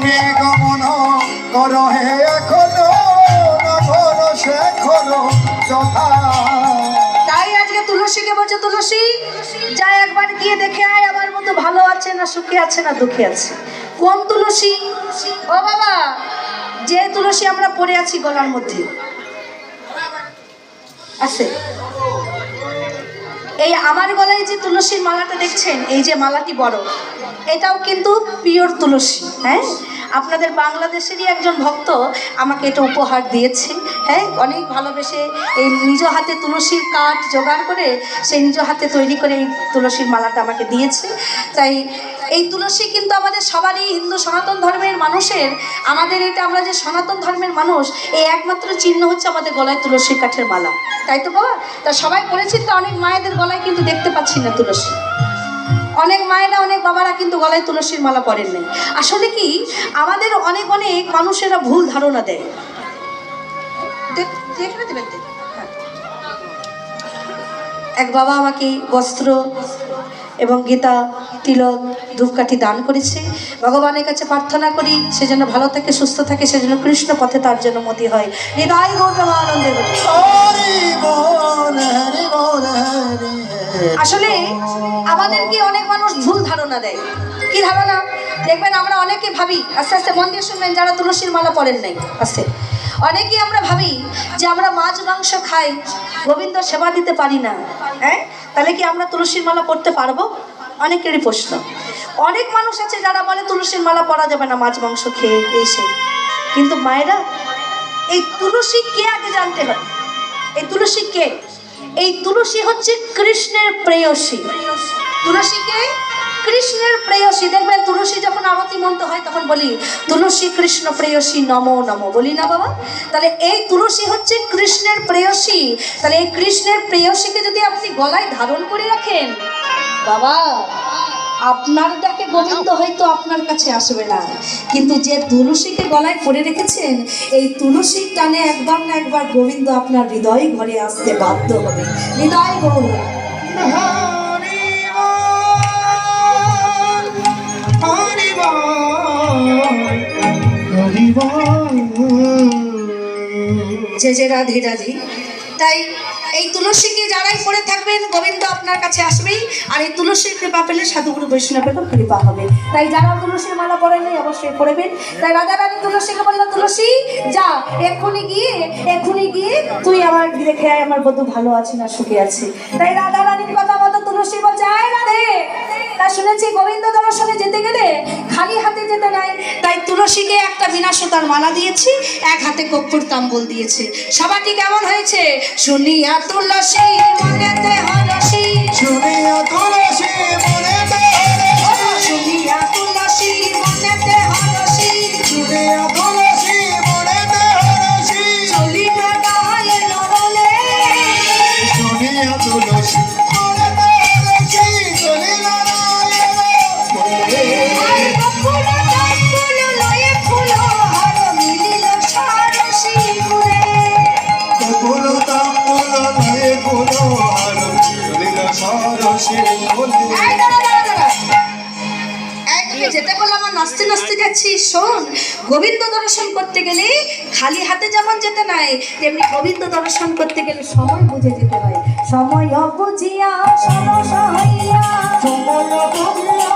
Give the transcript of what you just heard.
নিগমন করো হে এখনো নগর শেখর যথা। তাই আজকে তুলসীকে বলছে, তুলসী যা একবার গিয়ে দেখে আয় আমার মতো ভালো আছে না সুখে আছে না দুঃখে আছে। কোন তুলসী? ও বাবা, যে তুলসী আমরা পড়ে আছি গলার মধ্যে আছে। এই আমার গলায় যে তুলসীর মালাটা দেখছেন, এই যে মালাটি বড়, এটাও কিন্তু পিওর তুলসী। হ্যাঁ, আপনাদের বাংলাদেশেরই একজন ভক্ত আমাকে এটা উপহার দিয়েছে। হ্যাঁ, অনেক ভালোবেসে এই নিজ হাতে তুলসীর কাঠ জোগাড় করে সেই নিজ হাতে তৈরি করে এই তুলসীর মালাটা আমাকে দিয়েছে। তাই এই তুলসী কিন্তু আমাদের সবারই, হিন্দু সনাতন ধর্মের মানুষের, আমাদের এটা আমরা যে সনাতন ধর্মের মানুষ, এই একমাত্র চিহ্ন হচ্ছে আমাদের গলায় তুলসী কাঠের মালা। তাই তো বাবা? তা সবাই করেছি তো, অনেক মায়েদের গলায় কিন্তু দেখতে পাচ্ছি না তুলসী। অনেক মায়েরা, অনেক বাবারা কিন্তু গলায় তুলসীর মালা পরেন নাই। আসলে কি আমাদের অনেক অনেক মানুষেরা ভুল ধারণা দেয়। এক বাবা আমাকে বস্ত্র এবং গীতা, তিলক, ধূপকাঠি দান করেছে। ভগবানের কাছে প্রার্থনা করি সে যেন ভালো থাকে, সুস্থ থাকে, সে যেন কৃষ্ণ পথে তার জন্য মতি হয়। হৃদয় গৌরব আনন্দে। আসলে আমাদেরকে অনেক মানুষ ভুল ধারণা দেয়। কি ধারণা? দেখবেন আমরা অনেকে ভাবি, আস্তে আস্তে মন দিয়ে শুনবেন যারা তুলসীর মালা পরেন নাই, আস্তে অনেকেই আমরা ভাবি যে আমরা মাছ মাংস খাই, গোবিন্দ সেবা দিতে পারি না। হ্যাঁ, তাহলে কি আমরা তুলসীর মালা পড়তে পারবো? অনেকেরই প্রশ্ন। অনেক মানুষ আছে যারা বলে তুলসীর মালা পরা যাবে না মাছ মাংস খেয়ে এসে। কিন্তু মায়েরা, এই তুলসী কে আগে জানতে হবে। এই তুলসী কে? এই তুলসী হচ্ছে কৃষ্ণের প্রেয়সী। তুলসীকে কৃষ্ণের প্রেয়সী। দেখবেন তুলসী যখন আরতি মন্ত্র হয় তখন বলি তুলসী কৃষ্ণ প্রেয়সী নমো নমো, বলি না বাবা? তাহলে এই তুলসী হচ্ছে কৃষ্ণের প্রেয়সী। তাহলে এই কৃষ্ণের প্রেয়সীকে যদি আপনি গলায় ধারণ করে রাখেন, বাবা আপনার ডাকে গোবিন্দ হয়তো আপনার কাছে আসবে না, কিন্তু যে তুলসীকে গলায় পরে রেখেছেন, এই তুলসীর টানে একবার না একবার গোবিন্দ আপনার হৃদয় ঘরে আসতে বাধ্য হবে। হৃদয় গৌর যে যে রাধে রাধে। তাই এই তুলসীকে যারাই পড়ে থাকবেন গোবিন্দ আপনার কাছে আসবেই। আর এই তুলসীর কৃপা পেলে সাধুগুরু বৈষ্ণবের কৃপা হবে। তাই যারা তুলসীর মালা পড়েন নাই অবশ্যই পড়বেন। তাই রাজা রানী তুলসীকে বলল, তুলসী যা এক্ষুনি গিয়ে তুই আমার দেখে আয় আমার বধূ ভালো আছে না সুখে আছে। তাই রাজা রানীর কথা মতো তুলসী বলছে, আয় রাধে। তা শুনেছি গোবিন্দ দর্শনে যেতে গেলে খালি হাতে যেতে নাই। তাই তুলসীকে একটা বিনা সুতার মালা দিয়েছি, এক হাতে কর্পূর তাম্বুল দিয়েছে। সবাটি কেমন হয়েছে? শুনিয়া তুলসী মনেতে হরসি, শুনিয়া তুলসী মনেতে হরসি, শুনিয়া তুলসী মনেতে হরসি, শুনিয়া তুলসী মনেতে হরসি, চলিল গায়ে নরলে, শুনিয়া তুলসী মনেতে হরসি, চলিল গায়ে নরলে। কর্পূর তাম্বুল লয়ে ফুল হার মিলিল সারসি গুরে। কর্পূর তাম্বুল লয়ে ফুল হার চলিল সারসি গুরে। যেতে বলে আমার নাচতে নাচতে যাচ্ছি। শোন, গোবিন্দ দর্শন করতে গেলে খালি হাতে যেমন যেতে নাই, তেমনি গোবিন্দ দর্শন করতে গেলে সময় বুঝে যেতে হয়। সময় বুঝিয়া সময় হইয়া, সময় বুঝিয়া